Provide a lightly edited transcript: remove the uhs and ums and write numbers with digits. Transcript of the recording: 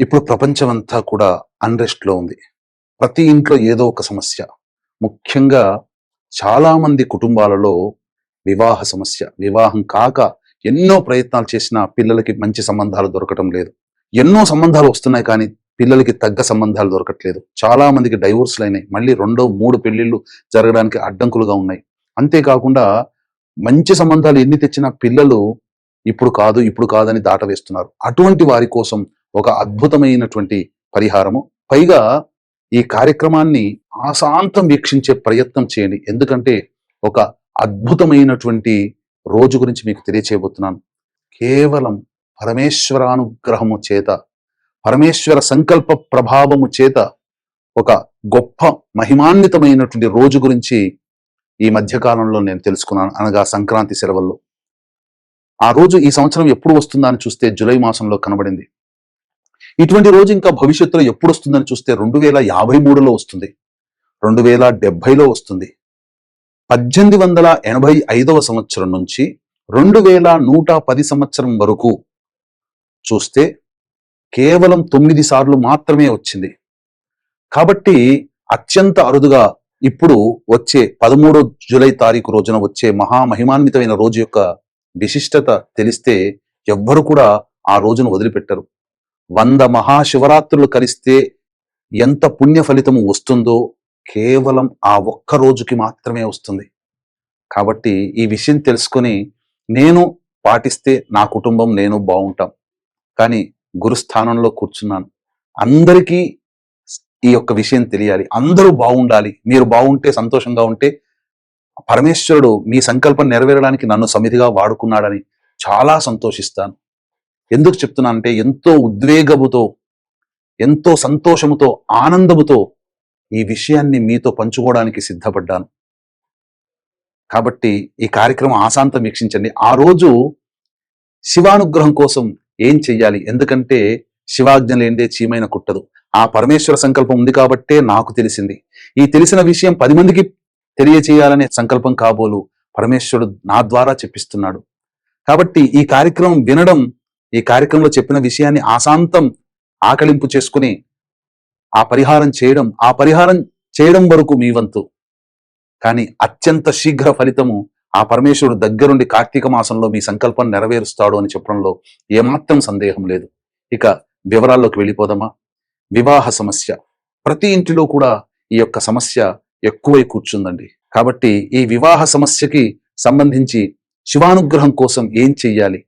ఇప్పుడు ప్రపంచమంతా కూడా అన్రెస్ట్లో ఉంది. ప్రతి ఇంట్లో ఏదో ఒక సమస్య. ముఖ్యంగా చాలా మంది కుటుంబాలలో వివాహ సమస్య. వివాహం కాక ఎన్నో ప్రయత్నాలు చేసినా పిల్లలకి మంచి సంబంధాలు దొరకటం లేదు. ఎన్నో సంబంధాలు వస్తున్నాయి కానీ పిల్లలకి తగ్గ సంబంధాలు దొరకట్లేదు. చాలా మందికి డైవోర్స్‌లు అయినాయి. మళ్ళీ 2, 3 పెళ్ళిళ్ళు జరగడానికి అడ్డంకులుగా ఉన్నాయి. అంతేకాకుండా మంచి సంబంధాలు ఎన్ని తెచ్చినా పిల్లలు ఇప్పుడు కాదని దాటవేస్తున్నారు. అటువంటి వారి కోసం ఒక అద్భుతమైనటువంటి పరిహారము. పైగా ఈ కార్యక్రమాన్ని ఆశాంతం వీక్షించే ప్రయత్నం చేయండి. ఎందుకంటే ఒక అద్భుతమైనటువంటి రోజు గురించి మీకు తెలియచేయబోతున్నాను. కేవలం పరమేశ్వరానుగ్రహము చేత, పరమేశ్వర సంకల్ప ప్రభావము చేత ఒక గొప్ప మహిమాన్వితమైనటువంటి రోజు గురించి ఈ మధ్యకాలంలో నేను తెలుసుకున్నాను. అనగా సంక్రాంతి సెలవుల్లో. ఆ రోజు ఈ సంవత్సరం ఎప్పుడు వస్తుందా అని చూస్తే జూలై మాసంలో కనబడింది. ఇటువంటి రోజు ఇంకా భవిష్యత్తులో ఎప్పుడు వస్తుందని చూస్తే 2053లో వస్తుంది, 2070లో వస్తుంది. 1885వ సంవత్సరం నుంచి 2110 సంవత్సరం వరకు చూస్తే కేవలం 9 సార్లు మాత్రమే వచ్చింది. కాబట్టి అత్యంత అరుదుగా ఇప్పుడు వచ్చే 13 జూలై తారీఖు రోజున వచ్చే మహామహిమాన్వితమైన రోజు యొక్క విశిష్టత తెలిస్తే ఎవ్వరు కూడా ఆ రోజును వదిలిపెట్టరు. 100 మహాశివరాత్రులు కలిస్తే ఎంత పుణ్య ఫలితము వస్తుందో కేవలం ఆ ఒక్క రోజుకి మాత్రమే వస్తుంది. కాబట్టి ఈ విషయం తెలుసుకొని నేను పాటిస్తే నా కుటుంబం నేను బాగుంటాం. కానీ గురుస్థానంలో కూర్చున్నాను. అందరికీ ఈ యొక్క విషయం తెలియాలి. అందరూ బాగుండాలి. మీరు బాగుంటే, సంతోషంగా ఉంటే పరమేశ్వరుడు మీ సంకల్పం నెరవేరడానికి నన్ను సమితిగా వాడుకున్నాడని చాలా సంతోషిస్తాను. ఎందుకు చెప్తున్నానంటే ఎంతో ఉద్వేగముతో, ఎంతో సంతోషముతో, ఆనందముతో ఈ విషయాన్ని మీతో పంచుకోవడానికి సిద్ధపడ్డాను. కాబట్టి ఈ కార్యక్రమం ఆశాంతం వీక్షించండి. ఆ రోజు శివానుగ్రహం కోసం ఏం చెయ్యాలి? ఎందుకంటే శివాజ్ఞ లేనిదే చీమైన కుట్టదు. ఆ పరమేశ్వర సంకల్పం ఉంది కాబట్టే నాకు తెలిసింది. ఈ తెలిసిన విషయం 10 మందికి తెలియచేయాలనే సంకల్పం కాబోలు పరమేశ్వరుడు నా ద్వారా చెప్పిస్తున్నాడు. కాబట్టి ఈ కార్యక్రమం వినడం, ఈ కార్యక్రమంలో చెప్పిన విషయాన్ని ఆశాంతం ఆకలింపు చేసుకుని ఆ పరిహారం చేయడం వరకు మీ వంతు. కానీ అత్యంత శీఘ్ర ఫలితము ఆ పరమేశ్వరుడు దగ్గరుండి కార్తీక మాసంలో మీ సంకల్పం నెరవేరుస్తాడు అని చెప్పడంలో ఏమాత్రం సందేహం లేదు. ఇక వివరాల్లోకి వెళ్ళిపోదామా? వివాహ సమస్య. ప్రతి ఇంటిలో కూడా ఈ యొక్క సమస్య ఎక్కువై కూర్చుందండి. కాబట్టి ఈ వివాహ సమస్యకి సంబంధించి శివానుగ్రహం కోసం ఏం చెయ్యాలి?